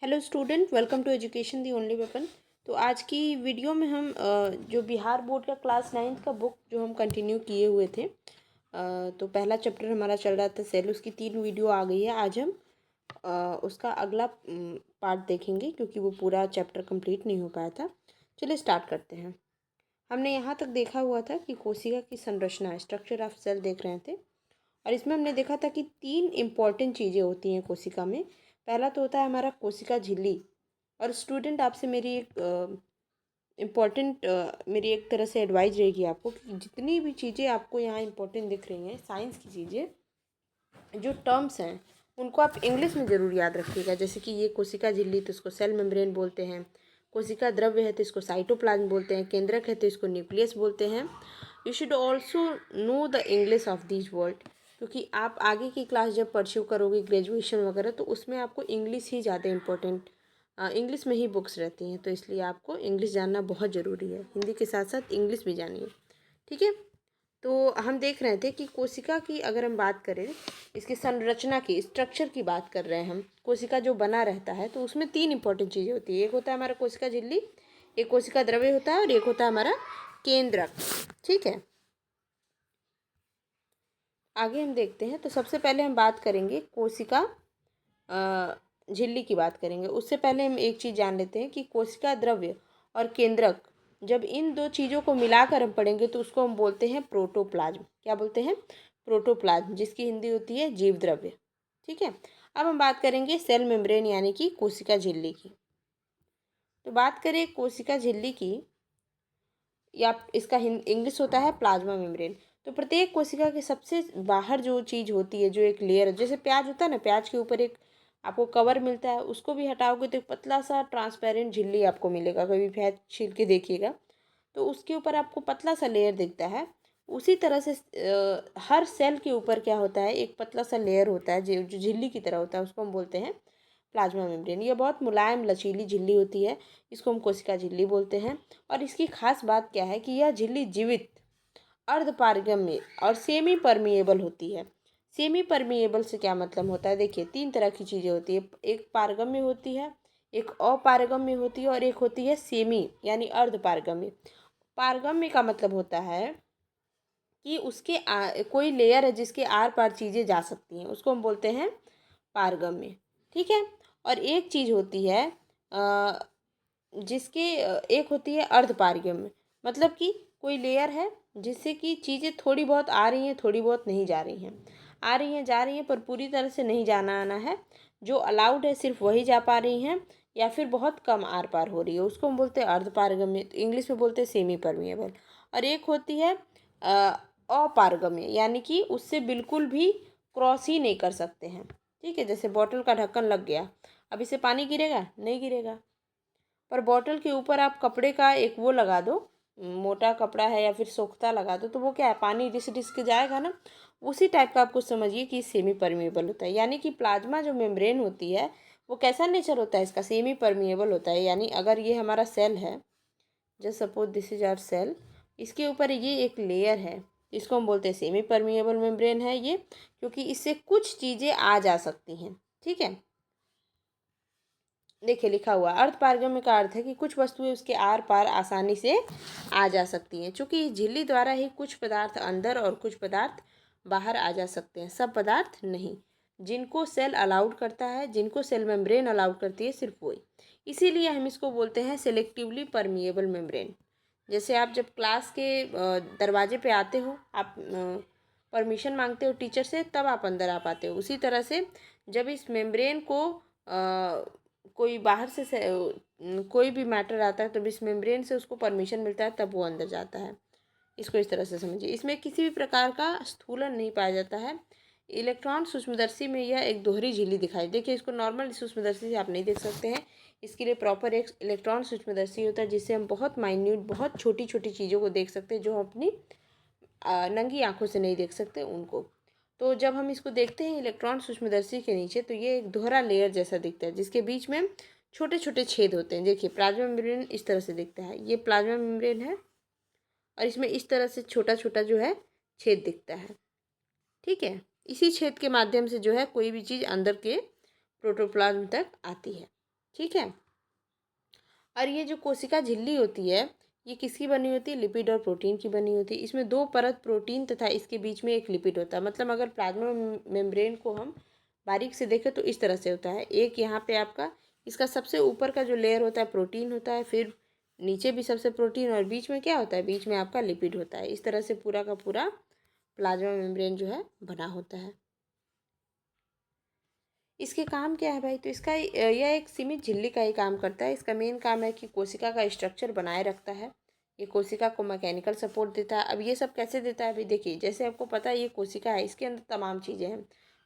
Hello student, welcome to education the only weapon. तो आज की वीडियो में हम जो बिहार बोर्ड का क्लास 9th का बुक जो हम कंटिन्यू किए हुए थे, तो पहला चैप्टर हमारा चल रहा था सेल। उसकी 3 वीडियो आ गई है। आज हम उसका अगला पार्ट देखेंगे क्योंकि वो पूरा चैप्टर कंप्लीट नहीं हो पाया था। चलिए स्टार्ट करते हैं। हमने यहाँ तक देखा हुआ था कि कोशिका की संरचना, स्ट्रक्चर ऑफ सेल देख रहे थे, और इसमें हमने देखा था कि 3 इम्पॉर्टेंट चीज़ें होती हैं कोशिका में। पहला तो होता है हमारा कोशिका झिल्ली। और स्टूडेंट, आपसे मेरी एक इम्पॉर्टेंट मेरी एक तरह से एडवाइस रहेगी आपको कि जितनी भी चीज़ें आपको यहाँ इम्पोर्टेंट दिख रही हैं साइंस की चीज़ें, जो टर्म्स हैं उनको आप इंग्लिश में ज़रूर याद रखिएगा। जैसे कि ये कोशिका झिल्ली तो इसको सेल मेम्ब्रेन बोलते हैं, कोशिका द्रव्य है तो इसको साइटोप्लाज्म बोलते हैं, केंद्रक है तो इसको न्यूक्लियस बोलते हैं। You should also know the English of this word, क्योंकि आप आगे की क्लास जब परस्यू करोगे ग्रेजुएशन वगैरह, तो उसमें आपको इंग्लिश ही ज़्यादा इम्पोर्टेंट, इंग्लिश में ही बुक्स रहती हैं। तो इसलिए आपको इंग्लिश जानना बहुत ज़रूरी है। हिंदी के साथ साथ इंग्लिश भी जानिए, ठीक है। तो हम देख रहे थे कि कोशिका की अगर हम बात करें, इसकी संरचना की, स्ट्रक्चर की बात कर रहे हैं हम, कोशिका जो बना रहता है तो उसमें 3 इंपॉर्टेंट चीज़ें होती है। एक होता है हमारा कोशिका झिल्ली, एक कोशिका द्रव्य होता है, और एक होता है हमारा केंद्रक, ठीक है। आगे हम देखते हैं। तो सबसे पहले हम बात करेंगे कोशिका झिल्ली की बात करेंगे। उससे पहले हम एक चीज़ जान लेते हैं कि कोशिका द्रव्य और केंद्रक, जब इन दो चीज़ों को मिलाकर हम पढ़ेंगे तो उसको हम बोलते हैं प्रोटोप्लाज्म। क्या बोलते हैं? प्रोटोप्लाज्म, जिसकी हिंदी होती है जीव द्रव्य, ठीक है। अब हम बात करेंगे सेल मेम्ब्रेन यानी कि कोशिका झिल्ली की। तो बात करें कोशिका झिल्ली की, या इसका इंग्लिश होता है प्लाज्मा मेम्ब्रेन। तो प्रत्येक कोशिका के सबसे बाहर जो चीज़ होती है, जो एक लेयर, जैसे प्याज होता है ना, प्याज के ऊपर एक आपको कवर मिलता है, उसको भी हटाओगे तो एक पतला सा ट्रांसपेरेंट झिल्ली आपको मिलेगा। कभी प्याज छील के देखिएगा तो उसके ऊपर आपको पतला सा लेयर दिखता है। उसी तरह से हर सेल के ऊपर क्या होता है, एक पतला सा लेयर होता है जो झिल्ली की तरह होता है, उसको हम बोलते हैं प्लाज्मा मेम्ब्रेन। ये बहुत मुलायम लचीली झिल्ली होती है, इसको हम कोशिका झिल्ली बोलते हैं। और इसकी खास बात क्या है कि यह झिल्ली जीवित, अर्धपारगम्य और सेमी परमिएबल होती है। सेमी परमिएबल से क्या मतलब होता है? देखिए, 3 तरह की चीज़ें होती है। एक पारगम्य होती है, एक अपारगम्य होती है, और एक होती है सेमी यानी अर्धपारगम्य। पारगम्य का मतलब होता है कि उसके कोई लेयर है जिसके आर पार चीज़ें जा सकती हैं, उसको हम बोलते हैं पारगम्य, ठीक है। और एक चीज़ होती है जिसके एक होती है अर्धपारगम्य, मतलब कि कोई लेयर है जिससे कि चीज़ें थोड़ी बहुत आ रही हैं, थोड़ी बहुत नहीं जा रही हैं, आ रही हैं जा रही हैं, पर पूरी तरह से नहीं जाना आना है। जो अलाउड है सिर्फ वही जा पा रही हैं, या फिर बहुत कम आर पार हो रही है, उसको हम बोलते हैं अर्धपारगम्य। तो इंग्लिश में बोलते हैं सेमी परमिएबल। और एक होती है अपारगम्य, यानी कि उससे बिल्कुल भी क्रॉस ही नहीं कर सकते हैं, ठीक है। जैसे बॉटल का ढक्कन लग गया, अब इसे पानी गिरेगा? नहीं गिरेगा। पर बॉटल के ऊपर आप कपड़े का एक वो लगा दो, मोटा कपड़ा है या फिर सोख्ता लगा दो, तो वो क्या है, पानी रिस रिस के जाएगा ना। उसी टाइप का आपको समझिए कि सेमी परमिएबल होता है। यानी कि प्लाज्मा जो मेम्ब्रेन होती है वो कैसा नेचर होता है इसका? सेमी परमिएबल होता है। यानी अगर ये हमारा सेल है, just suppose this is our cell, इसके ऊपर ये एक लेयर है, इसको हम बोलते हैं सेमी परमिएबल मेम्ब्रेन है ये, क्योंकि इससे कुछ चीज़ें आ जा सकती हैं, ठीक है। देखिए लिखा हुआ, अर्ध पारगम्य का अर्थ है कि कुछ वस्तुएं उसके आर पार आसानी से आ जा सकती हैं। चूंकि झिल्ली द्वारा ही कुछ पदार्थ अंदर और कुछ पदार्थ बाहर आ जा सकते हैं, सब पदार्थ नहीं। जिनको सेल अलाउड करता है, जिनको सेल मेम्ब्रेन अलाउड करती है, सिर्फ वही। इसीलिए हम इसको बोलते हैं सेलेक्टिवली परमिएबल मेम्ब्रेन। जैसे आप जब क्लास के दरवाजे पे आते हो, आप परमिशन मांगते हो टीचर से, तब आप अंदर आ पाते हो। उसी तरह से जब इस मेम्ब्रेन को कोई बाहर से कोई भी मैटर आता है, तब इस मेम्ब्रेन से उसको परमिशन मिलता है, तब वो अंदर जाता है। इसको इस तरह से समझिए। इसमें किसी भी प्रकार का स्थूलन नहीं पाया जाता है। इलेक्ट्रॉन सूक्ष्मदर्शी में यह एक दोहरी झिल्ली दिखाई, देखिए इसको नॉर्मल सूक्ष्मदर्शी से आप नहीं देख सकते हैं। इसके लिए प्रॉपर एक इलेक्ट्रॉन सूक्ष्मदर्शी होता है, जिससे हम बहुत माइन्यूट, बहुत छोटी छोटी चीज़ों को देख सकते हैं, जो हम अपनी नंगी आंखों से नहीं देख सकते उनको। तो जब हम इसको देखते हैं इलेक्ट्रॉन सूक्ष्मदर्शी के नीचे, तो ये एक दोहरा लेयर जैसा दिखता है, जिसके बीच में छोटे छोटे छेद होते हैं। देखिए प्लाज्मा मेम्ब्रेन इस तरह से दिखता है, ये प्लाज्मा मेम्ब्रेन है, और इसमें इस तरह से छोटा छोटा जो है छेद दिखता है, ठीक है। इसी छेद के माध्यम से जो है कोई भी चीज़ अंदर के प्रोटोप्लाज्म तक आती है, ठीक है। और ये जो कोशिका झिल्ली होती है, ये किसकी बनी होती है? लिपिड और प्रोटीन की बनी होती है। इसमें 2 परत प्रोटीन तथा इसके बीच में एक लिपिड होता है। मतलब अगर प्लाज्मा मेम्ब्रेन को हम बारीक से देखें तो इस तरह से होता है। एक यहाँ पे आपका इसका सबसे ऊपर का जो लेयर होता है प्रोटीन होता है, फिर नीचे भी सबसे प्रोटीन, और बीच में क्या होता है? बीच में आपका लिपिड होता है। इस तरह से पूरा का पूरा प्लाज्मा मेम्ब्रेन जो है बना होता है। इसके काम क्या है भाई? तो इसका यह एक सीमित झिल्ली का ही काम करता है। इसका मेन काम है कि कोशिका का स्ट्रक्चर बनाए रखता है। ये कोशिका को मैकेनिकल सपोर्ट देता है। अब ये सब कैसे देता है अभी देखिए, जैसे आपको पता है ये कोशिका है, इसके अंदर तमाम चीज़ें हैं।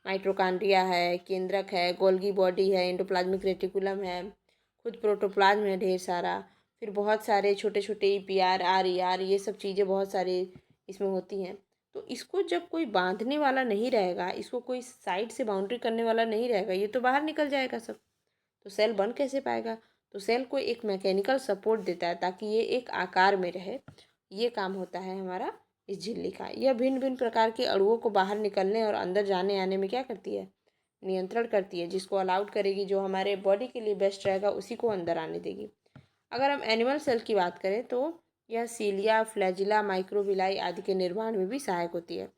माइटोकॉन्ड्रिया है, केंद्रक है, गोल्गी बॉडी है, एंडोप्लाज्मिक रेटिकुलम है, खुद प्रोटोप्लाज्म है ढेर सारा, फिर बहुत सारे छोटे छोटे ईपीआर, आरईआर, ये सब चीज़ें बहुत सारे इसमें होती हैं। तो इसको जब कोई बांधने वाला नहीं रहेगा, इसको कोई साइड से बाउंड्री करने वाला नहीं रहेगा, ये तो बाहर निकल जाएगा सब। तो सेल बन कैसे पाएगा? तो सेल को एक मैकेनिकल सपोर्ट देता है ताकि ये एक आकार में रहे। ये काम होता है हमारा इस झिल्ली का। यह भिन्न भिन्न प्रकार के अणुओं को बाहर निकलने और अंदर जाने आने में क्या करती है? नियंत्रण करती है। जिसको अलाउड करेगी, जो हमारे बॉडी के लिए बेस्ट रहेगा, उसी को अंदर आने देगी। अगर हम एनिमल सेल की बात करें तो यह सीलिया, फ्लैजिला, माइक्रोविलाई आदि के निर्माण में भी सहायक होती है।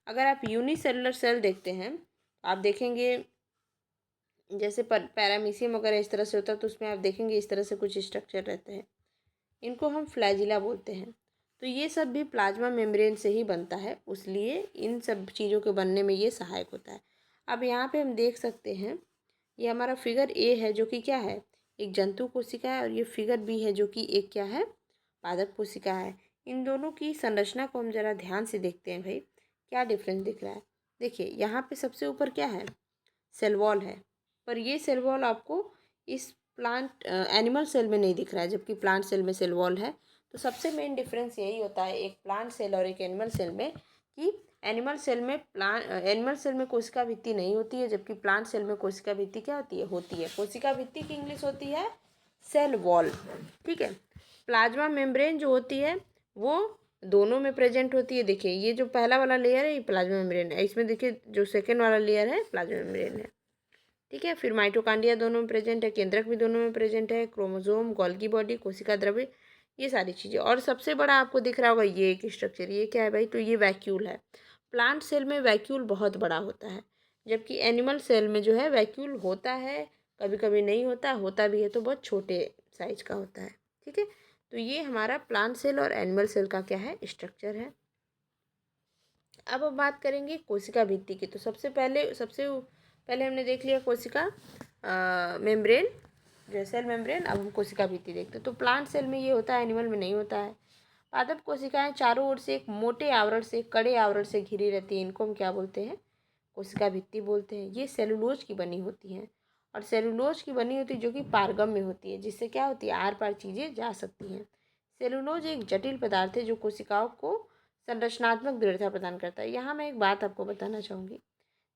अगर आप यूनिसेलुलर सेल देखते हैं, आप देखेंगे जैसे पैरामीशियम वगैरह इस तरह से होता है, तो उसमें आप देखेंगे इस तरह से कुछ स्ट्रक्चर रहते हैं। इनको हम फ्लैजिला बोलते हैं। तो ये सब भी प्लाज्मा मेम्ब्रेन से ही बनता है, इसलिए इन सब चीज़ों के बनने में ये सहायक होता है। अब यहाँ पे हम देख सकते हैं, ये हमारा फिगर ए है जो कि क्या है? एक जंतु कोशिका है, और ये फिगर बी है जो कि एक क्या है? पादप कोशिका है। इन दोनों की संरचना को हम जरा ध्यान से देखते हैं भाई, क्या डिफरेंस दिख रहा है। देखिए यहाँ पे सबसे ऊपर क्या है? सेल वॉल है, पर ये सेल वॉल आपको इस प्लांट एनिमल सेल में नहीं दिख रहा है, जबकि प्लांट सेल में सेल वॉल है। तो सबसे मेन डिफरेंस यही होता है एक प्लांट सेल और एक एनिमल सेल में, कि एनिमल सेल में कोशिका भित्ति नहीं होती है, जबकि प्लांट सेल में कोशिका भित्ति क्या होती है? कोशिका भित्ति की इंग्लिश होती है सेल वॉल। ठीक है। प्लाज्मा मेम्ब्रेन जो होती है वो दोनों में प्रेजेंट होती है। देखिए ये जो पहला वाला लेयर है ये प्लाज्मा मेम्ब्रेन है, इसमें देखिए जो सेकेंड वाला लेयर है प्लाज्मा मेम्ब्रेन है। ठीक है। फिर माइटोकॉन्ड्रिया दोनों में प्रेजेंट है, केंद्रक भी दोनों में प्रेजेंट है, क्रोमोसोम, गोल्गी बॉडी, कोशिका द्रव्य, ये सारी चीज़ें। और सबसे बड़ा आपको दिख रहा होगा ये एक स्ट्रक्चर, ये क्या है भाई? तो ये वैक्यूल है। प्लांट सेल में वैक्यूल बहुत बड़ा होता है, जबकि एनिमल सेल में जो है वैक्यूल होता है, कभी कभी नहीं होता, होता भी है तो बहुत छोटे साइज का होता है। ठीक है। तो ये हमारा प्लांट सेल और एनिमल सेल का क्या है? स्ट्रक्चर है। अब हम बात करेंगे कोशिका भित्ति की। तो सबसे पहले हमने देख लिया कोशिका मेम्ब्रेन जो सेल मेम्ब्रेन। अब हम कोशिका भित्ति देखते हैं। तो प्लांट सेल में ये होता है, एनिमल में नहीं होता है। पादप कोशिकाएं चारों ओर से एक मोटे आवरण से, कड़े आवरण से घिरी रहती हैं। इनको हम क्या बोलते हैं? कोशिका भित्ति बोलते हैं। ये सेलुलोज की बनी होती हैं, और सेलुलोज की बनी होती है जो कि पारगम्य में होती है, जिससे क्या होती है? आर पार चीज़ें जा सकती हैं। सेलुलोज एक जटिल पदार्थ है जो कोशिकाओं को संरचनात्मक दृढ़ता प्रदान करता है। यहाँ मैं एक बात आपको बताना चाहूँगी।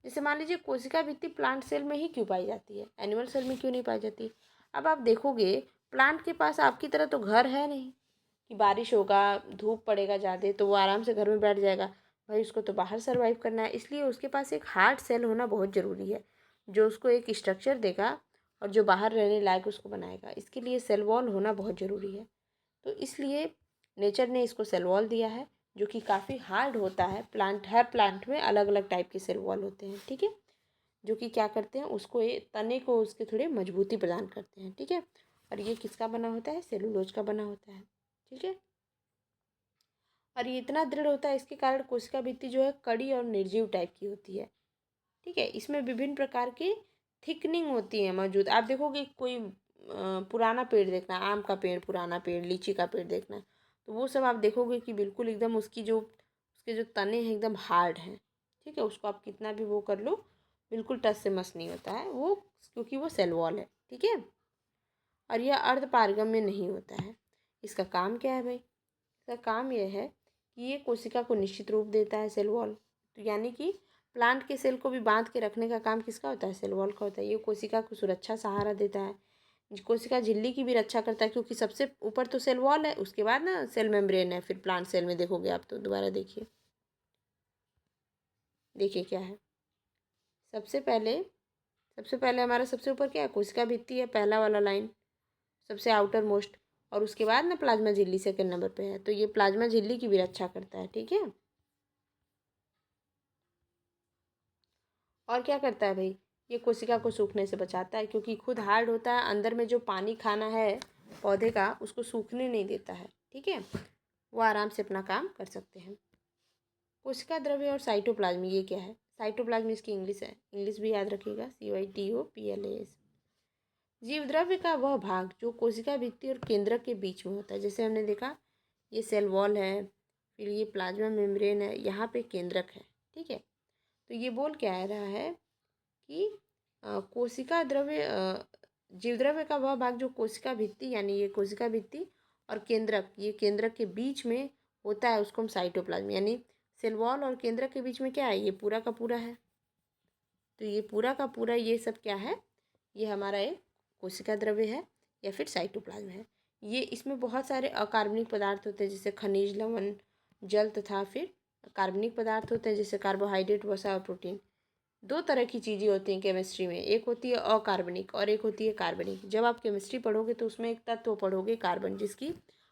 जैसे मान लीजिए कोशिका भित्ति प्लांट सेल में ही क्यों पाई जाती है, एनिमल सेल में क्यों नहीं पाई जाती? अब आप देखोगे प्लांट के पास आपकी तरह तो घर है नहीं, कि बारिश होगा, धूप पड़ेगा ज़्यादा तो वो आराम से घर में बैठ जाएगा। भाई उसको तो बाहर सर्वाइव करना है, इसलिए उसके पास एक हार्ड सेल होना बहुत ज़रूरी है, जो उसको एक स्ट्रक्चर देगा और जो बाहर रहने लायक उसको बनाएगा। इसके लिए सेल वॉल होना बहुत ज़रूरी है। तो इसलिए नेचर ने इसको सेल वॉल दिया है, जो कि काफ़ी हार्ड होता है। हर प्लांट में अलग अलग टाइप के सेल वॉल होते हैं। ठीक है। जो कि क्या करते हैं? उसको तने को उसके थोड़े मजबूती प्रदान करते हैं। ठीक है। और ये किसका बना होता है? सेलुलोज का बना होता है। ठीक है। और ये इतना दृढ़ होता है, इसके कारण कोशिका भित्ति जो है कड़ी और निर्जीव टाइप की होती है। ठीक है। इसमें विभिन्न प्रकार की थिकनिंग होती है मौजूद। आप देखोगे कोई पुराना पेड़ देखना, आम का पेड़, पुराना पेड़, लीची का पेड़ देखना, तो वो सब आप देखोगे कि बिल्कुल एकदम उसके जो तने हैं एकदम हार्ड हैं। ठीक है। उसको आप कितना भी वो कर लो, बिल्कुल टच से मस नहीं होता है वो, क्योंकि वो सेल वॉल है। ठीक है। और यह अर्ध पारगम्य नहीं होता है। इसका काम क्या है भाई? इसका काम यह है कि ये कोशिका को निश्चित रूप देता है, सेल वॉल। तो यानी कि प्लांट के सेल को भी बांध के रखने का काम किसका होता है? सेल वॉल का होता है। ये कोशिका को सुरक्षा सहारा देता है। कोशिका झिल्ली की भी रक्षा करता है, क्योंकि सबसे ऊपर तो सेल वॉल है, उसके बाद ना सेल मेम्ब्रेन है। फिर प्लांट सेल में देखोगे आप तो दोबारा देखिए क्या है। सबसे सबसे पहले हमारा सबसे ऊपर क्या है, कोशिका भित्ति है, पहला वाला लाइन सबसे आउटर मोस्ट, और उसके बाद ना प्लाज्मा झिल्ली सेकंड नंबर पे है। तो ये प्लाज्मा झिल्ली की भी रक्षा करता है, ठीक है। और क्या करता है भाई, ये कोशिका को सूखने से बचाता है, क्योंकि खुद हार्ड होता है, अंदर में जो पानी खाना है पौधे का उसको सूखने नहीं देता है, ठीक है। वो आराम से अपना काम कर सकते हैं। कोशिका द्रव्य और साइटोप्लाज्म, ये क्या है, साइटोप्लाज्म इसकी इंग्लिश है, इंग्लिश भी याद रखिएगा, CYTOPLAS। जीव द्रव्य का वह भाग जो कोशिका भित्ति और केंद्रक के बीच में होता है। जैसे हमने देखा ये सेल वॉल है, फिर ये प्लाज्मा मेम्ब्रेन है, यहाँ पे केंद्रक है, ठीक है। तो ये बोल क्या आ रहा है कि कोशिका द्रव्य जीव द्रव्य का वह भाग जो कोशिका भित्ति, यानी ये कोशिका भित्ति और केंद्रक, ये केंद्रक के बीच में होता है, उसको हम साइटोप्लाज्म, यानी सेल वॉल और केंद्रक के बीच में क्या है, ये पूरा का पूरा है। तो ये पूरा का पूरा ये सब क्या है, ये हमारा एक कोशिका द्रव्य है या फिर साइटोप्लाज्म है। ये इसमें बहुत सारे अकार्बनिक पदार्थ होते हैं, जैसे खनिज, लवण, जल, तथा फिर कार्बनिक पदार्थ होते हैं, जैसे कार्बोहाइड्रेट, वसा और प्रोटीन। दो तरह की चीज़ें होती हैं केमिस्ट्री में, एक होती है अकार्बनिक और एक होती है कार्बनिक। जब आप केमिस्ट्री पढ़ोगे तो उसमें एक तत्व पढ़ोगे कार्बन, जिसकी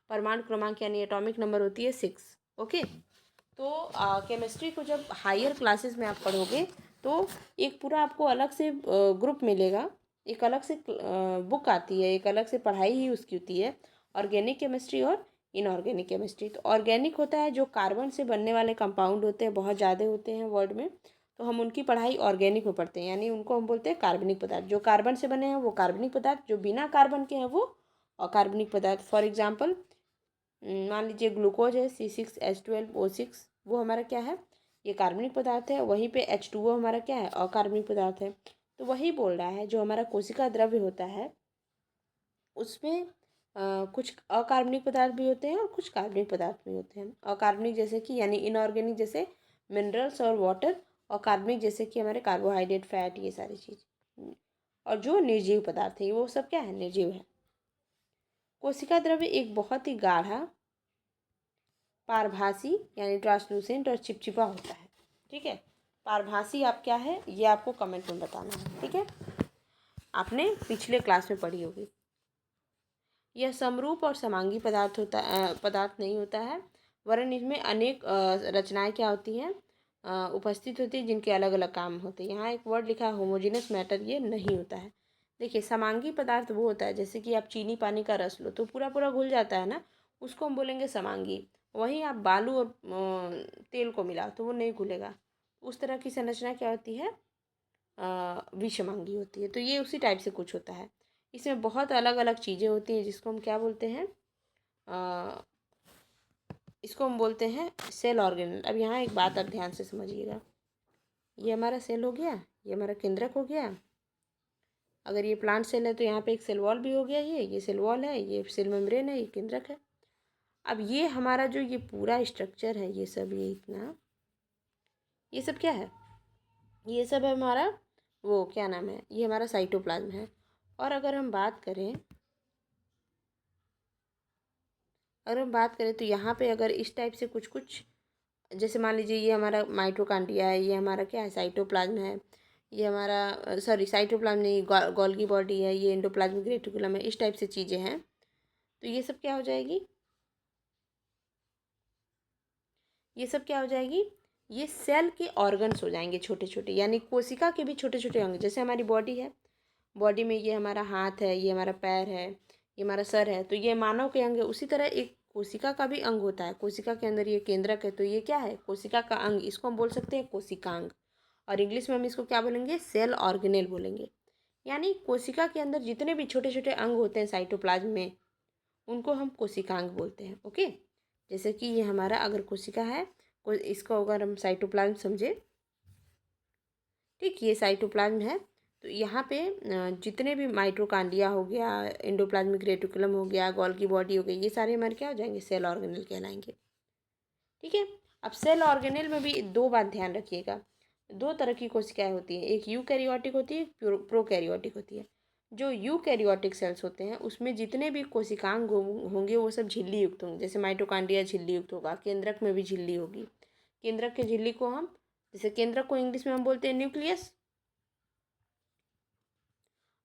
परमाणु क्रमांक यानी एटॉमिक नंबर होती है 6। ओके, तो केमिस्ट्री को जब हायर क्लासेस में आप पढ़ोगे तो एक पूरा आपको अलग से ग्रुप मिलेगा, एक अलग से बुक आती है, एक अलग से पढ़ाई ही उसकी होती है, ऑर्गेनिक केमिस्ट्री और इनऑर्गेनिक केमिस्ट्री। तो ऑर्गेनिक होता है जो कार्बन से बनने वाले कंपाउंड होते हैं, बहुत ज़्यादा होते हैं वर्ल्ड में, तो हम उनकी पढ़ाई ऑर्गेनिक में पढ़ते हैं, यानी उनको हम बोलते हैं कार्बनिक पदार्थ। जो कार्बन से बने हैं वो कार्बनिक पदार्थ, जो बिना कार्बन के हैं वो अकार्बनिक पदार्थ। फॉर एग्जाम्पल मान लीजिए ग्लूकोज है, C6H12O6, वो हमारा क्या है, ये कार्बनिक पदार्थ है। वहीं पे H2O हमारा क्या है, अकार्बनिक पदार्थ है। तो वही बोल रहा है जो हमारा कोशिका द्रव्य होता है उसमें कुछ अकार्बनिक पदार्थ भी होते हैं और कुछ कार्बनिक पदार्थ भी होते हैं। अकार्बनिक जैसे कि यानी इनऑर्गेनिक जैसे मिनरल्स और वाटर, और कार्बनिक जैसे कि हमारे कार्बोहाइड्रेट, फैट, ये सारी चीज़। और जो निर्जीव पदार्थ है वो सब क्या है, निर्जीव है। कोशिका द्रव्य एक बहुत ही गाढ़ा, पारभासी यानी ट्रांसलूसेंट और चिपचिपा होता है, ठीक है। पारभासी आप क्या है ये आपको कमेंट में बताना है, ठीक है। आपने पिछले क्लास में पढ़ी होगी। यह समरूप और समांगी पदार्थ नहीं होता है, वरन इसमें अनेक रचनाएं क्या होती हैं, उपस्थित होती है, जिनके अलग अलग काम होते हैं। यहाँ एक वर्ड लिखा है होमोजेनस मैटर, ये नहीं होता है। देखिए समांगी पदार्थ वो होता है, जैसे कि आप चीनी पानी का रस लो तो पूरा पूरा घुल जाता है ना, उसको हम बोलेंगे समांगी। वहीं आप बालू और तेल को मिलाओ तो वो नहीं घुलेगा, उस तरह की संरचना क्या होती है, विषमांगी होती है। तो ये उसी टाइप से कुछ होता है। इसमें बहुत अलग अलग चीज़ें होती हैं जिसको हम क्या बोलते हैं, इसको हम बोलते हैं सेल ऑर्गेनल। अब यहाँ एक बात आप ध्यान से समझिएगा, ये हमारा सेल हो गया, ये हमारा केंद्रक हो गया। अगर ये प्लांट सेल है तो यहाँ पे एक सेल वॉल भी हो गया, ये सेल वॉल है, ये सेल मेम्ब्रेन है, ये केंद्रक है। अब ये हमारा जो ये पूरा स्ट्रक्चर है, ये सब, ये इतना, ये सब क्या है, ये सब है हमारा वो क्या नाम है, ये हमारा साइटोप्लाज्म है। और अगर हम बात करें तो यहाँ पे अगर इस टाइप से कुछ कुछ, जैसे मान लीजिए ये हमारा माइटोकॉन्ड्रिया है, ये हमारा क्या है, साइटोप्लाज्म है, ये हमारा सॉरी साइटोप्लाज्म नहीं, गोल्गी बॉडी है, ये एंडोप्लाज्मिक रेटिकुलम है, इस टाइप से चीज़ें हैं। तो ये सब क्या हो जाएगी, ये सब क्या हो जाएगी, ये सेल के ऑर्गन्स हो जाएंगे छोटे छोटे, यानी कोशिका के भी छोटे छोटे अंग। जैसे हमारी बॉडी है, बॉडी में ये हमारा हाथ है, ये हमारा पैर है, ये हमारा सर है, तो ये मानव के अंग है। उसी तरह एक कोशिका का भी अंग होता है, कोशिका के अंदर ये केंद्रक है, तो ये क्या है, कोशिका का अंग, इसको हम बोल सकते हैं कोशिकांग। और इंग्लिश में हम इसको क्या बोलेंगे, सेल ऑर्गेनेल बोलेंगे। यानी कोशिका के अंदर जितने भी छोटे छोटे अंग होते हैं साइटोप्लाज्म में, उनको हम कोशिकांग बोलते हैं। ओके, जैसे कि ये हमारा अगर कोशिका है, इसको अगर हम साइटोप्लाज्म समझे, ठीक, ये साइटोप्लाज्म है। तो यहाँ पे जितने भी माइटोकॉन्ड्रिया हो गया, एंडोप्लाज्मिक रेटिकुलम हो गया, गोल्गी बॉडी हो गई, ये सारे हमारे क्या हो जाएंगे, सेल ऑर्गेनेल कहलाएंगे, ठीक है। अब सेल ऑर्गेनेल में भी दो बात ध्यान रखिएगा, दो तरह की कोशिकाएं होती हैं, एक यूकैरियोटिक होती है, एक प्रोकैरियोटिक होती है। जो यूकैरियोटिक सेल्स होते हैं उसमें जितने भी कोशिकांग होंगे वो सब झिल्ली युक्त होंगे, जैसे माइटोकॉन्ड्रिया झिल्ली युक्त होगा, केंद्रक में भी झिल्ली होगी। केंद्रक के झिल्ली को हम, जैसे केंद्रक को इंग्लिश में हम बोलते हैं न्यूक्लियस,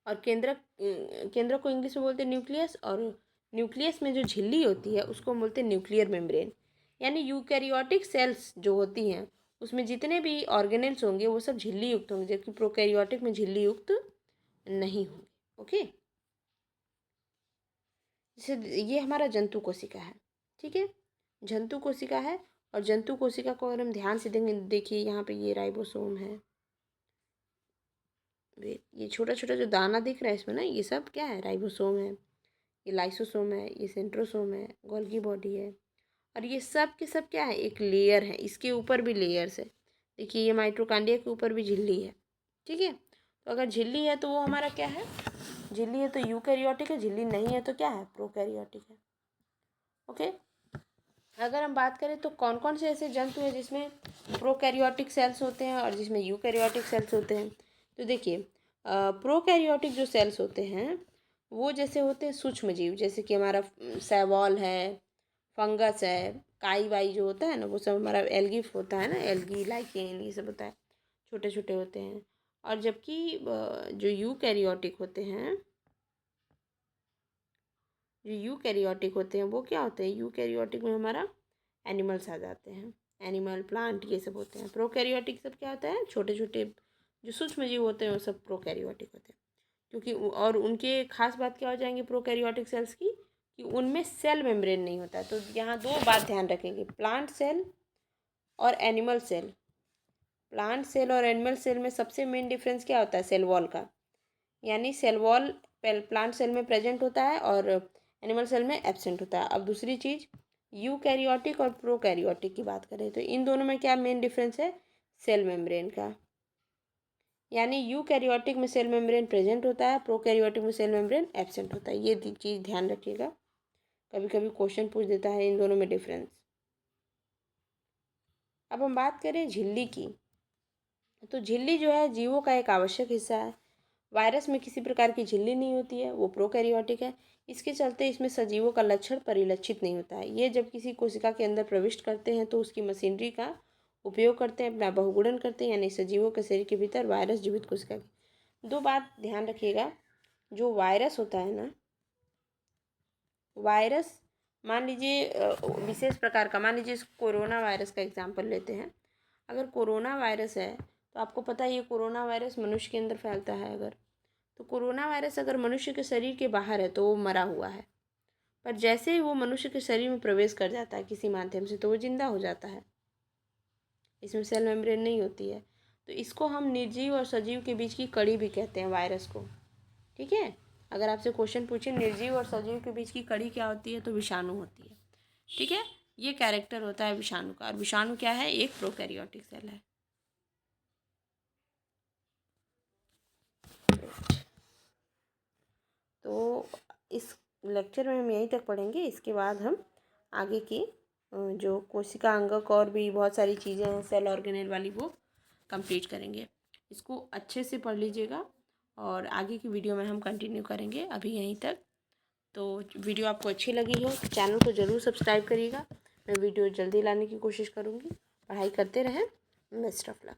और केंद्रक को इंग्लिश में बोलते हैं न्यूक्लियस, और न्यूक्लियस में जो झिल्ली होती है उसको बोलते हैं न्यूक्लियर मेम्ब्रेन। यानी यूकैरियोटिक सेल्स जो होती हैं उसमें जितने भी ऑर्गेनेल्स होंगे वो सब झिल्ली युक्त होंगे, जबकि प्रोकैरियोटिक में झिल्ली युक्त नहीं होंगे। ओके, जैसे ये हमारा जंतु कोशिका है, ठीक है, जंतु कोशिका है। और जंतु कोशिका को अगर हम ध्यान से देंगे, देखिए यहाँ पे ये राइबोसोम है, ये छोटा छोटा जो दाना दिख रहा है इसमें ना, ये सब क्या है, राइबोसोम है, ये लाइसोसोम है, ये सेंट्रोसोम है, गोल्गी बॉडी है। और ये सब के सब क्या है, एक लेयर है, इसके ऊपर भी लेयर्स है। देखिए ये माइटोकांड्रिया के ऊपर भी झिल्ली है, ठीक है। तो अगर झिल्ली है तो वो हमारा क्या है, झिल्ली है तो यूकैरियोटिक है, झिल्ली नहीं है तो क्या है, प्रोकैरियोटिक है। ओके, अगर हम बात करें तो कौन कौन से ऐसे जंतु हैं जिसमें प्रोकैरियोटिक सेल्स होते हैं और जिसमें यूकैरियोटिक सेल्स होते हैं। तो देखिए प्रोकैरियोटिक जो सेल्स होते हैं वो जैसे होते हैं सूक्ष्म जीव, जैसे कि हमारा सेवॉल है, फंगस है, काई वाई जो होता है ना, वो सब हमारा एल्गी होता है ना, एल्गी लाइकेन ये सब होता है, छोटे छोटे होते हैं। और जबकि जो यूकैरियोटिक होते हैं, जो यूकैरियोटिक होते हैं वो क्या होते हैं, यूकैरियोटिक में हमारा एनिमल्स आ जाते हैं, एनिमल प्लांट ये सब होते हैं। प्रोकैरियोटिक सब क्या होता है, छोटे छोटे जो सूक्ष्म जीव होते हैं वो सब प्रोकैरियोटिक होते हैं। क्योंकि और उनके खास बात क्या हो जाएंगे प्रोकैरियोटिक सेल्स की, कि उनमें सेल मेम्ब्रेन नहीं होता है। तो यहाँ दो बात ध्यान रखेंगे, प्लांट सेल और एनिमल सेल। प्लांट सेल और एनिमल सेल में सबसे मेन डिफरेंस क्या होता है, सेल वॉल का। यानी सेल वॉल प्लांट सेल में प्रेजेंट होता है और एनिमल सेल में एब्सेंट होता है। अब दूसरी चीज़, यूकैरियोटिक और प्रोकैरियोटिक की बात करें तो इन दोनों में क्या मेन डिफरेंस है, सेल मेम्ब्रेन का। यानी यूकैरियोटिक में सेल मेम्ब्रेन प्रेजेंट होता है, प्रोकैरियोटिक में सेल मेम्ब्रेन एब्सेंट होता है। ये चीज़ ध्यान रखिएगा, कभी कभी क्वेश्चन पूछ देता है इन दोनों में डिफरेंस। अब हम बात करें झिल्ली की, तो झिल्ली जो है जीवों का एक आवश्यक हिस्सा है। वायरस में किसी प्रकार की झिल्ली नहीं होती है, वो प्रोकैरियोटिक है। इसके चलते इसमें सजीवों का लक्षण परिलक्षित नहीं होता है। ये जब किसी कोशिका के अंदर प्रविष्ट करते हैं तो उसकी मशीनरी का उपयोग करते हैं, अपना बहुगुणन करते हैं, यानी सजीवों के शरीर के भीतर वायरस जीवित कोशिका की। दो बात ध्यान रखिएगा, जो वायरस होता है ना, वायरस मान लीजिए विशेष प्रकार का, मान लीजिए कोरोना वायरस का एग्जाम्पल लेते हैं। अगर कोरोना वायरस है तो आपको पता है ये कोरोना वायरस मनुष्य के अंदर फैलता है। अगर तो कोरोना वायरस अगर मनुष्य के शरीर के बाहर है तो वो मरा हुआ है, पर जैसे ही वो मनुष्य के शरीर में प्रवेश कर जाता है किसी माध्यम से तो वो जिंदा हो जाता है। इसमें सेल मेम्ब्रेन नहीं होती है। तो इसको हम निर्जीव और सजीव के बीच की कड़ी भी कहते हैं, वायरस को, ठीक है। अगर आपसे क्वेश्चन पूछे निर्जीव और सजीव के बीच की कड़ी क्या होती है तो विषाणु होती है, ठीक है। ये कैरेक्टर होता है विषाणु का, और विषाणु क्या है, एक प्रोकैरियोटिक सेल है। तो इस लेक्चर में हम यहीं तक पढ़ेंगे। इसके बाद हम आगे की जो कोशिका अंगक और भी बहुत सारी चीज़ें हैं सेल ऑर्गेनेल वाली, वो कंप्लीट करेंगे। इसको अच्छे से पढ़ लीजिएगा और आगे की वीडियो में हम कंटिन्यू करेंगे। अभी यहीं तक। तो वीडियो आपको अच्छी लगी हो तो चैनल को ज़रूर सब्सक्राइब करिएगा। मैं वीडियो जल्दी लाने की कोशिश करूँगी। पढ़ाई करते रहें। Best of luck.